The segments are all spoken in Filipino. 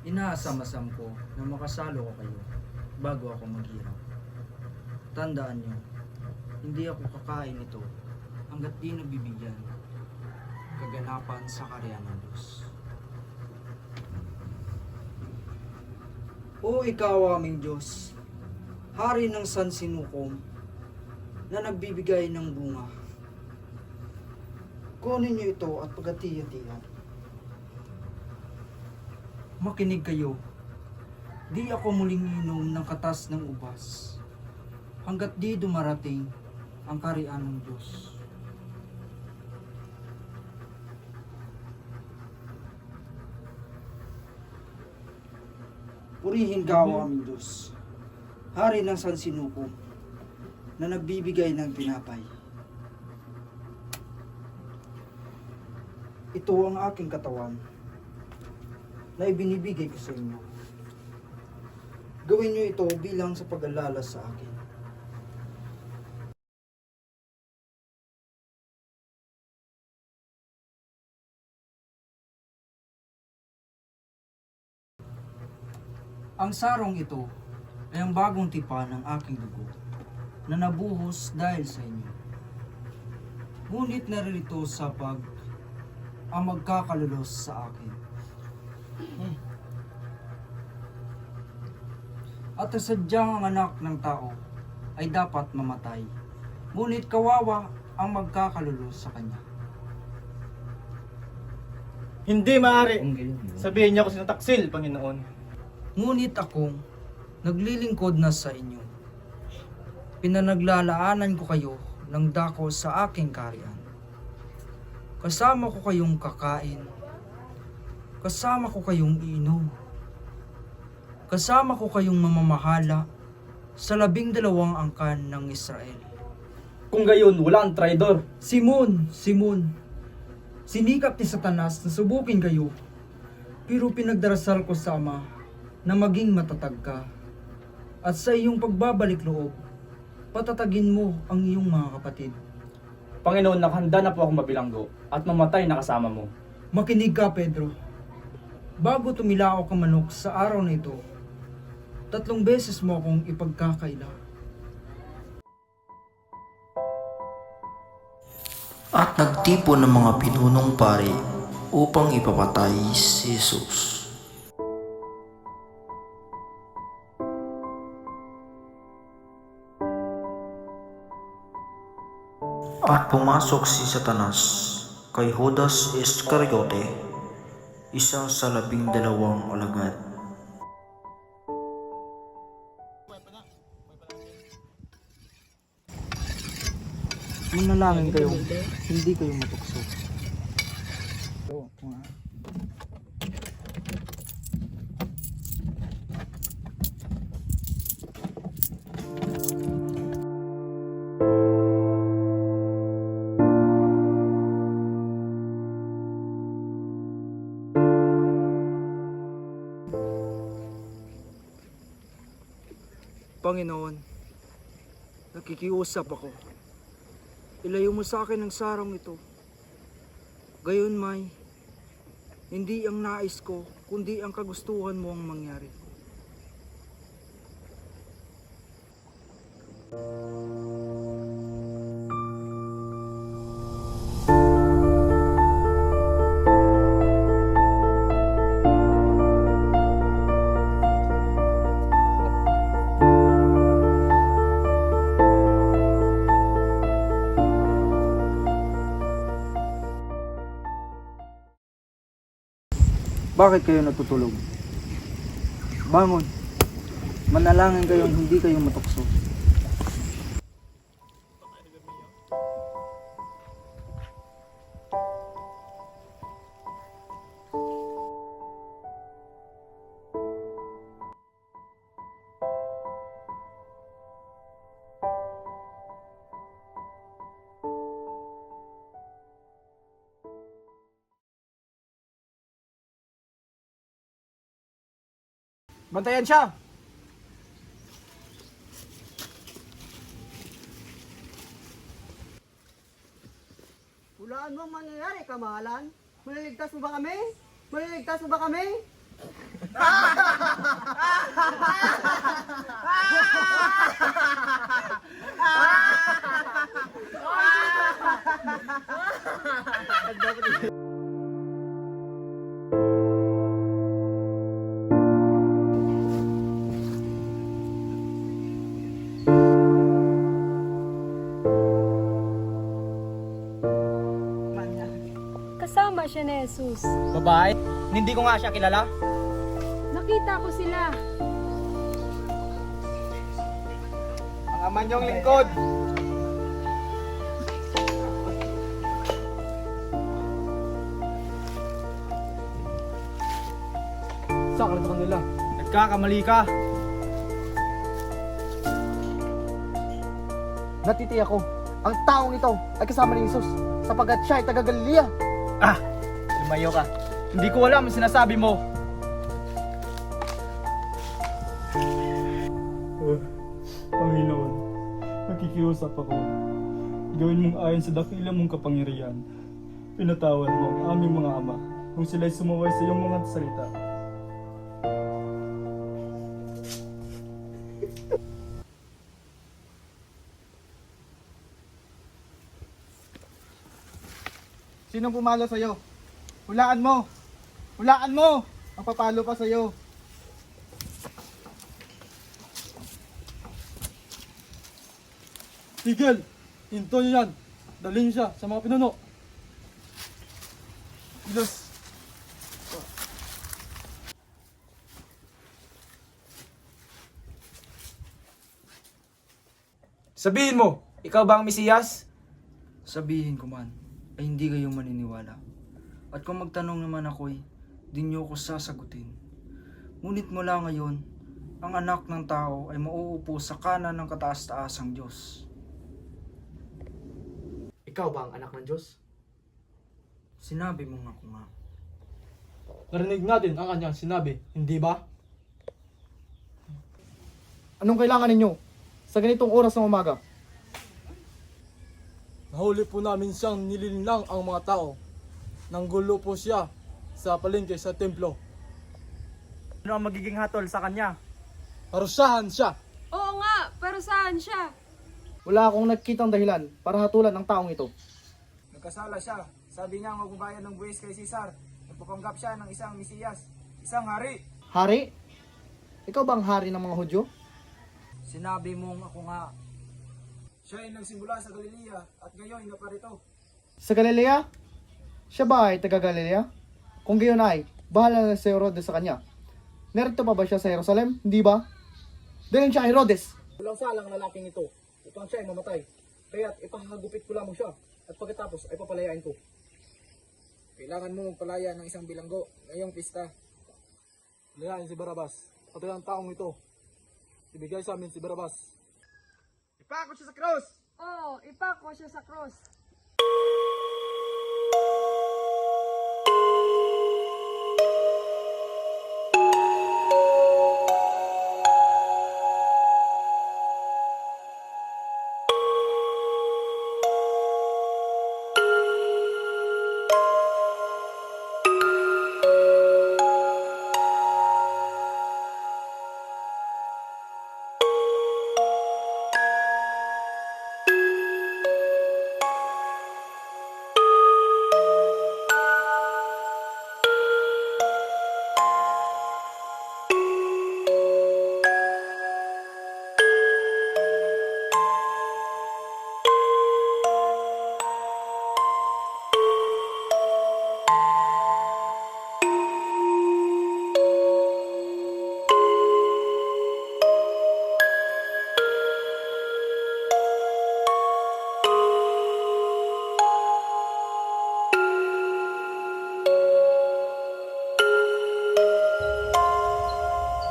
Inaasam-asam ko na makasalo ko kayo bago ako maghirap. Tandaan niyo, hindi ako kakain ito hanggat di nabibigyan kaganapan sa karya ng Diyos. O ikaw aming Diyos, Hari ng sansinukom na nagbibigay ng bunga. Kunin niyo ito at pagati-hatian. Makinig kayo, di ako muling inom ng katas ng ubas, hanggat di dumarating ang kariyan ng Diyos. Purihin ka, o aming Diyos, Hari ng sansinukom na nagbibigay ng tinapay. Ito ang aking katawan na ibinibigay ko sa inyo. Gawin niyo ito bilang sa pag-alala sa akin. Ang sarong ito ay ang bagong tipan ng aking dugo na nabuhos dahil sa inyo. Ngunit naririto sa ang magkakalulos sa akin. At sadyang ang anak ng tao ay dapat mamatay. Ngunit kawawa ang magkakalulos sa kanya. Hindi maaari. Sabihin niyo ako sinataksil, Panginoon. Ngunit akong naglilingkod na sa inyo. Pinanaglalaanan ko kayo ng dako sa aking kaharian. Kasama ko kayong kakain. Kasama ko kayong iinom. Kasama ko kayong mamamahala sa 12 angkan ng Israel. Kung gayon, wala ang traidor. Simon, sinikap ni Satanas na subukin kayo, pero pinagdarasal ko sa Ama na maging matatag ka. At sa iyong pagbabalik loob, patatagin mo ang iyong mga kapatid. Panginoon, nakahanda na po akong mabilanggo at mamatay na kasama mo. Makinig ka, Pedro. Bago tumilao ka manok sa araw na ito, 3 beses mo akong ipagkakaila. At nagtipon ng mga pinunong pari upang ipapatay si Jesus. At pumasok si Satanas kay Judas Iscariote, isa sa 12 alagad. Manalangin kayo, hindi kayo matukso. Panginoon, nakikiusap ako. Ilayo mo sa akin ang sarong ito. Gayon may, hindi ang nais ko, kundi ang kagustuhan mo ang mangyari. Bakit kayo natutulog? Bangon. Manalangin kayong hindi kayo matukso. Bantayan siya! Hulaan mo ang mangyayari, kamahalan. Maliligtas mo ba kami? Maliligtas mo ba kami? Kasama siya ni Jesus. Babae? Hindi ko nga siya kilala. Nakita ko sila. Ang ama niyong lingkod. Saan ka nila? Nagkakamali ka. Natitiyak ko, ang taong ito ay kasama ni Jesus sapagkat siya ay taga Galilea. Ah! Lumayo ka. Hindi ko alam ang sinasabi mo. Panginoon, nakikiusap ako. Gawin mong ayon sa dakilang mong kapangyarihan. Pinatawan mo ang aming mga ama kung sila'y sumaway sa iyong mga salita. Sinong pumalo sa'yo? Hulaan mo! Hulaan mo! Ang papalo pa sa'yo. Tigil! Hinto niyo yan! Dalhin siya sa mga pinuno! Bilos! Sabihin mo, ikaw ba ang Mesiyas? Sabihin ko man, ay hindi kayo maniniwala. At kung magtanong naman ako'y, di niyo ko sasagutin. Ngunit mula ngayon, ang anak ng tao ay mauupo sa kanan ng kataas-taasang Diyos. Ikaw ba ang anak ng Diyos? Sinabi mo nga ko nga. Narinig natin ang kanyang sinabi, hindi ba? Anong kailangan ninyo sa ganitong oras ng umaga? Nahuli po namin siyang nililinlang ang mga tao. Nanggulo po siya sa palengke sa templo. Ano ang magiging hatol sa kanya? Parusahan siya! Oo nga, pero saan siya? Wala akong nakikitang dahilan para hatulan ang taong ito. Nagkasala siya. Sabi niya magbabayad ng buwis kay Cesar. Nagpapanggap siya ng isang Mesiyas, isang hari. Hari? Ikaw ba ang hari ng mga Hudyo? Sinabi mong ako nga. Siya ay nagsimula sa Galilea at ngayon naparito. Sa Galilea? Siya ba ay taga Galilea? Kung gayon ay, bahala na si Herodes sa kanya. Narito pa ba siya sa Jerusalem? Hindi ba? Dalhin siya kay Herodes. Walang salang ang lalaking ito upang siya ay mamatay. Kaya't ipangagupit ko lamang siya at pagkatapos ay papalayain ko. Kailangan mo magpalaya ng isang bilanggo ngayong pista. Layain si Barabas. Patay ang taong ito. Ibigay sa amin si Barabas. Ipakot siya sa krus! Oo, ipako siya sa cross.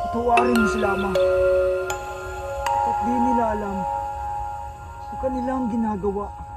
Patawarin mo sila, Ama. At di nila alam ang kanilang ginagawa.